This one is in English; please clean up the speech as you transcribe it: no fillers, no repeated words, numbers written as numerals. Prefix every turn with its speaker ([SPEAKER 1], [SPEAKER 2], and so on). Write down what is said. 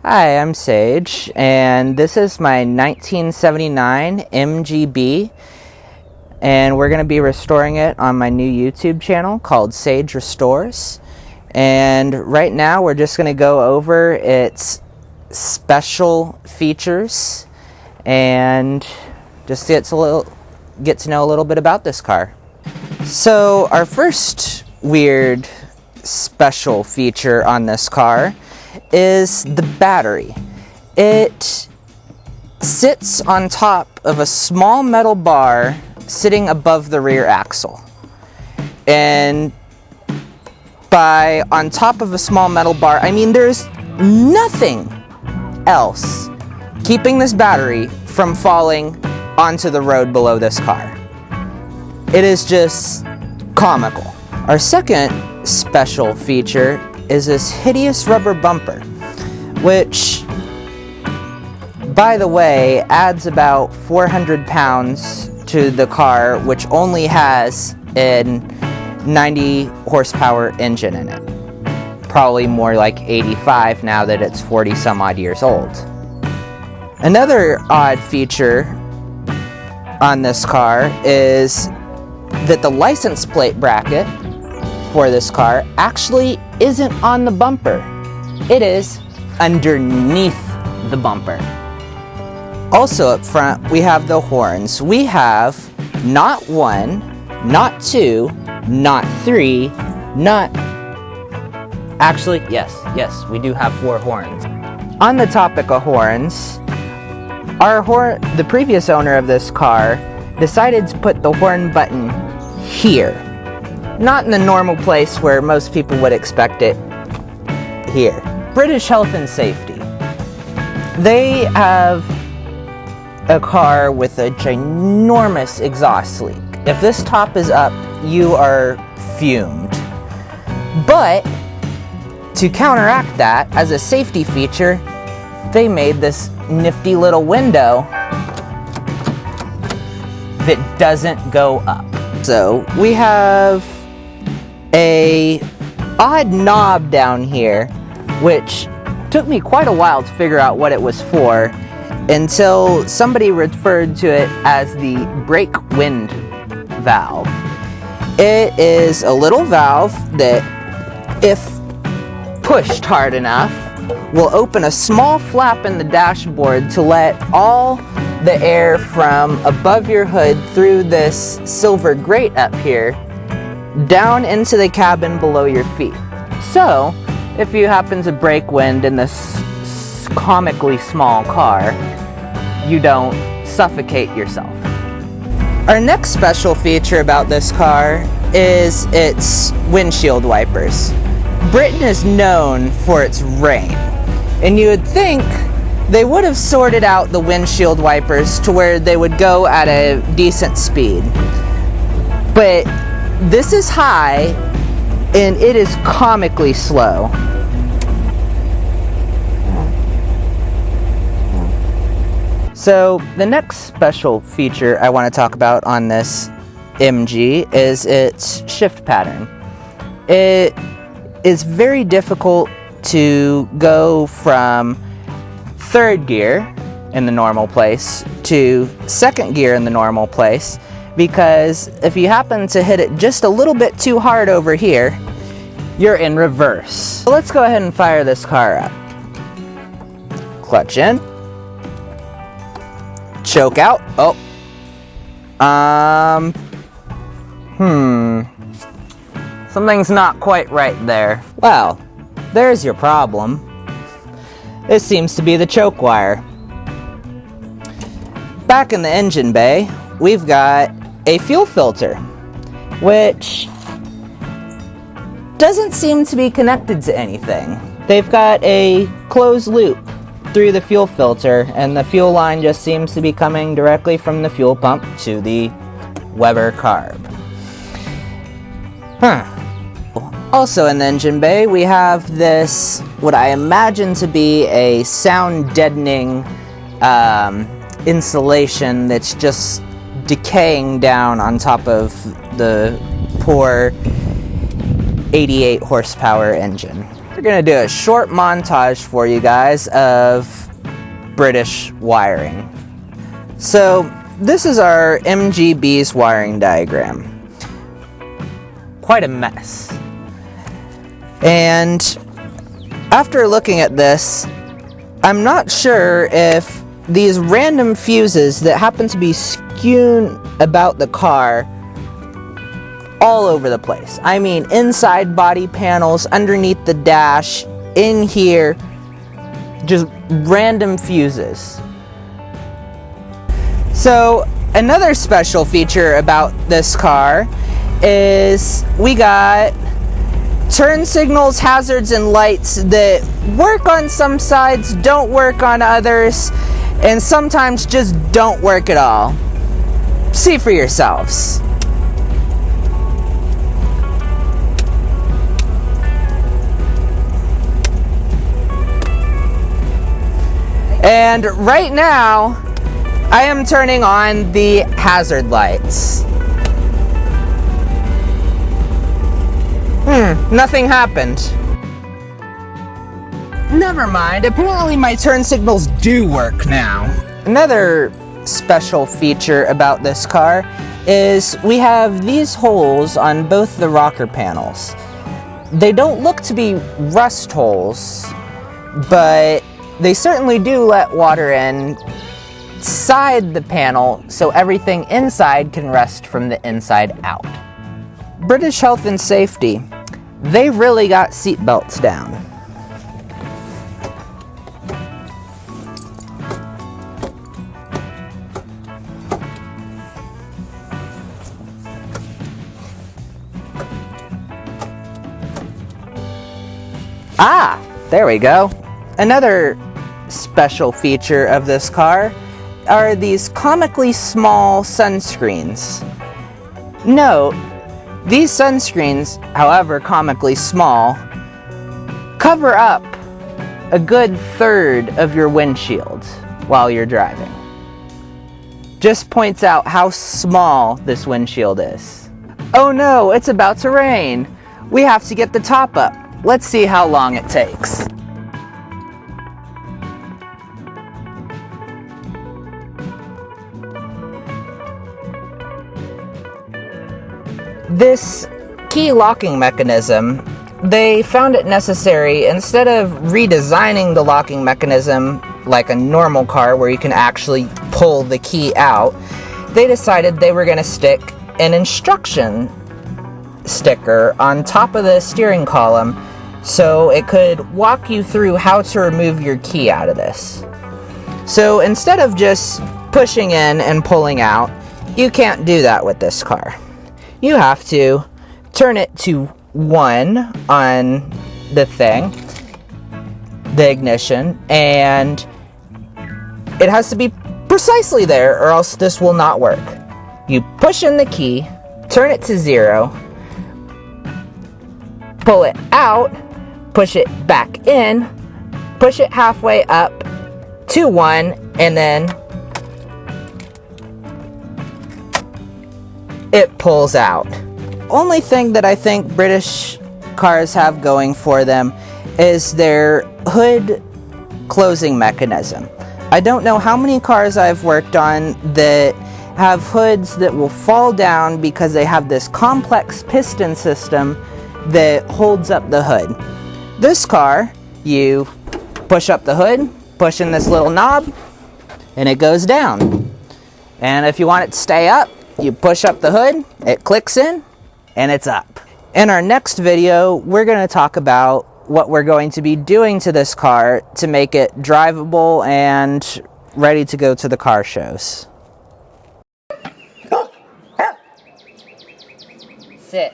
[SPEAKER 1] Hi, I'm Sage, and this is my 1979 MGB, and we're going to be restoring it on my new YouTube channel called Sage Restores. And right now we're just going to go over its special features and just get to know a little bit about this car. So our first weird special feature on this car is the battery. It sits on top of a small metal bar sitting above the rear axle. And by on top of a small metal bar, I mean there's nothing else keeping this battery from falling onto the road below this car. It is just comical. Our second special feature is this hideous rubber bumper, which, by the way, adds about 400 pounds to the car, which only has a 90 horsepower engine in it. Probably more like 85 now that it's 40 some odd years old. Another odd feature on this car is that the license plate bracket for this car actually isn't on the bumper. It is underneath the bumper. Also up front, we have the horns. We have not one, not two, not three, not... Actually, yes, we do have 4 horns. On the topic of horns, the previous owner of this car decided to put the horn button here. Not in the normal place where most people would expect it, here. British Health and Safety. They have a car with a ginormous exhaust leak. If this top is up, you are fumed. But to counteract that, as a safety feature, they made this nifty little window that doesn't go up. So we have a odd knob down here, which took me quite a while to figure out what it was for until somebody referred to it as the brake wind valve. It is a little valve that, if pushed hard enough, will open a small flap in the dashboard to let all the air from above your hood through this silver grate up here down into the cabin below your feet. So, if you happen to break wind in this comically small car, you don't suffocate yourself. Our next special feature about this car is its windshield wipers. Britain is known for its rain, and you would think they would have sorted out the windshield wipers to where they would go at a decent speed. But this is high, and it is comically slow. So the next special feature I want to talk about on this MG is its shift pattern. It is very difficult to go from third gear in the normal place to second gear in the normal place, because if you happen to hit it just a little bit too hard over here, you're in reverse. So let's go ahead and fire this car up. Clutch in. Choke out. Oh. Something's not quite right there. Well, there's your problem. This seems to be the choke wire. Back in the engine bay, we've got a fuel filter, which doesn't seem to be connected to anything. They've got a closed loop through the fuel filter, and the fuel line just seems to be coming directly from the fuel pump to the Weber carb. Also in the engine bay, we have this, what I imagine to be a sound deadening insulation that's just decaying down on top of the poor 88 horsepower engine. We're gonna do a short montage for you guys of British wiring. So this is our MGB's wiring diagram. Quite a mess. And after looking at this, I'm not sure if these random fuses that happen to be skewed about the car all over the place. I mean, inside body panels, underneath the dash, in here, just random fuses. So, another special feature about this car is we got turn signals, hazards, and lights that work on some sides, don't work on others, and sometimes just don't work at all. See for yourselves. And right now, I am turning on the hazard lights. Nothing happened. Never mind, apparently my turn signals do work now. Another special feature about this car is we have these holes on both the rocker panels. They don't look to be rust holes, but they certainly do let water inside the panel so everything inside can rust from the inside out. British Health and Safety, they really got seat belts down. Ah, there we go. Another special feature of this car are these comically small sunscreens. Note, these sunscreens, however comically small, cover up a good third of your windshield while you're driving. Just points out how small this windshield is. Oh no, it's about to rain. We have to get the top up. Let's see how long it takes. This key locking mechanism, they found it necessary, instead of redesigning the locking mechanism like a normal car where you can actually pull the key out, they decided they were going to stick an instruction sticker on top of the steering column so it could walk you through how to remove your key out of this. So instead of just pushing in and pulling out, you can't do that with this car. You have to turn it to 1 on the thing, the ignition, and it has to be precisely there or else this will not work. You push in the key, turn it to 0, pull it out, push it back in, push it halfway up to 1, and then it pulls out. Only thing that I think British cars have going for them is their hood closing mechanism. I don't know how many cars I've worked on that have hoods that will fall down because they have this complex piston system that holds up the hood. This car, you push up the hood, push in this little knob, and it goes down. And if you want it to stay up, you push up the hood, it clicks in, and it's up. In our next video, we're going to talk about what we're going to be doing to this car to make it drivable and ready to go to the car shows. Sit.